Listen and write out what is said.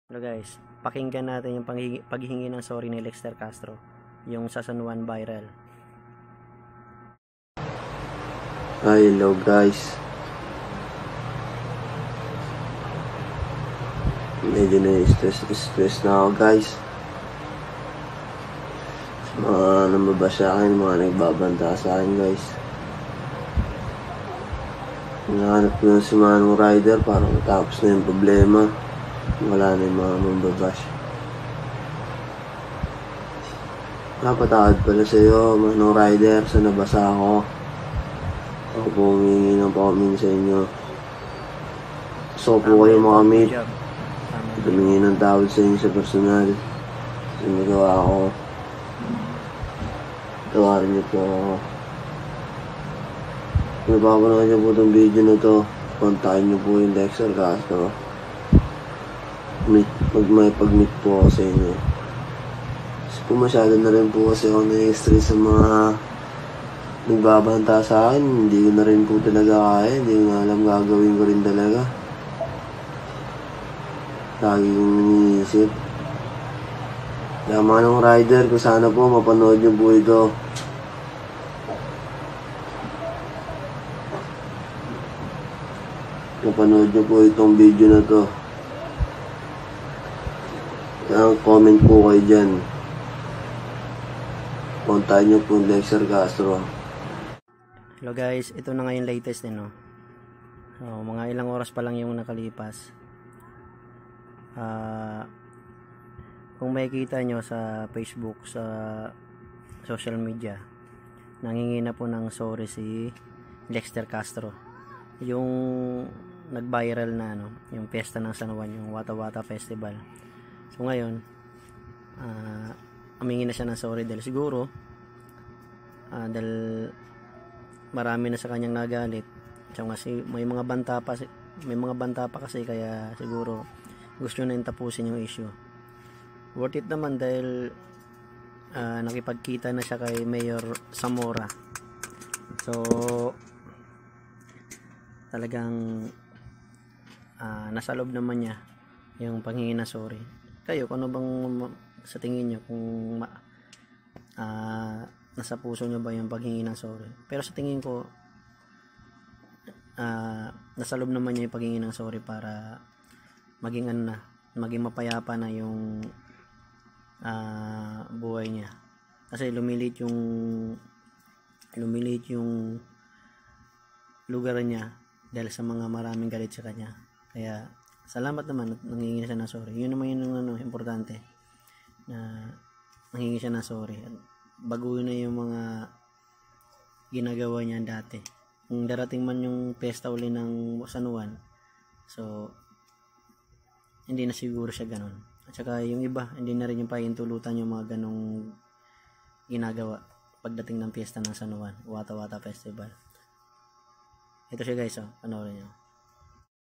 Hello guys, pakinggan natin yung paghihingi ng sorry ni Lexter Castro, yung sa San Juan viral. Hello guys. Medyo na-stress na ako guys. Mga namaba sa akin, mga nagbabanta sa akin guys. Hinahanap ko yung si Manong Rider para matapos na yung problema. Wala na yung mga mambabash. Napatawad pala sa'yo, Manong Rider, sa nabasa ako. Ako po humingi ng paumin sa inyo. Gusto ko po kayo makamit. Humingi ng tawad sa inyo sa personal. Sa nagawa ko. Tawarin niyo po ako. Kung napapanood niyo po itong video na to, kontakin niyo po yung Lexter Castro. May pag-meet po ako sa inyo. Kasi po masyado na rin po kasi ako na-stress sa mga nagbabanta sa akin. Hindi ko na rin po talaga kaya. Hindi ko na alam gagawin ko rin talaga. Lagi kong iniisip. Kaya Manong Rider, kung sana po mapanood niyo po ito. Mapanood niyo po itong video na to. Comment po kayo dyan. Kontakin niyo po Lexter Castro. Hello guys, ito na nga yung latest no. Mga ilang oras pa lang yung nakalipas. Kung makikita nyo sa Facebook, sa social media, nangingi na po ng sorry si Lexter Castro. Yung nag-viral na yung piyesta ng San Juan, yung Wata Wata Festival. So ngayon, humingi na siya ng sorry dahil siguro dahil marami na sa kanyang nagalit. So kasi may mga banta pa kasi, kaya siguro gusto na tapusin yung issue. Worth it naman dahil nakipagkita na siya kay Mayor Zamora. So talagang nasa loob naman niya yung panghingi na sorry. Kayo, kung ano bang sa tingin nyo, kung nasa puso nyo ba yung paghingi ng sorry? Pero sa tingin ko, nasa loob naman niya yung paghingi ng sorry para maging maging mapayapa na yung buhay niya. Kasi lumilit yung lugar niya dahil sa mga maraming galit sa kanya. Kaya salamat naman at nangingi siya ng sorry. Yun naman yung importante, na nangingi siya ng sorry at baguhin na yung mga ginagawa niya dati. Kung darating man yung pesta uli ng San Juan, so hindi na siguro siya ganun. At saka yung iba, hindi na rin yung pahintulutan yung mga ganong ginagawa pagdating ng piyesta ng San Juan, Wata Wata Festival. Ito siya guys, panoorin nyo.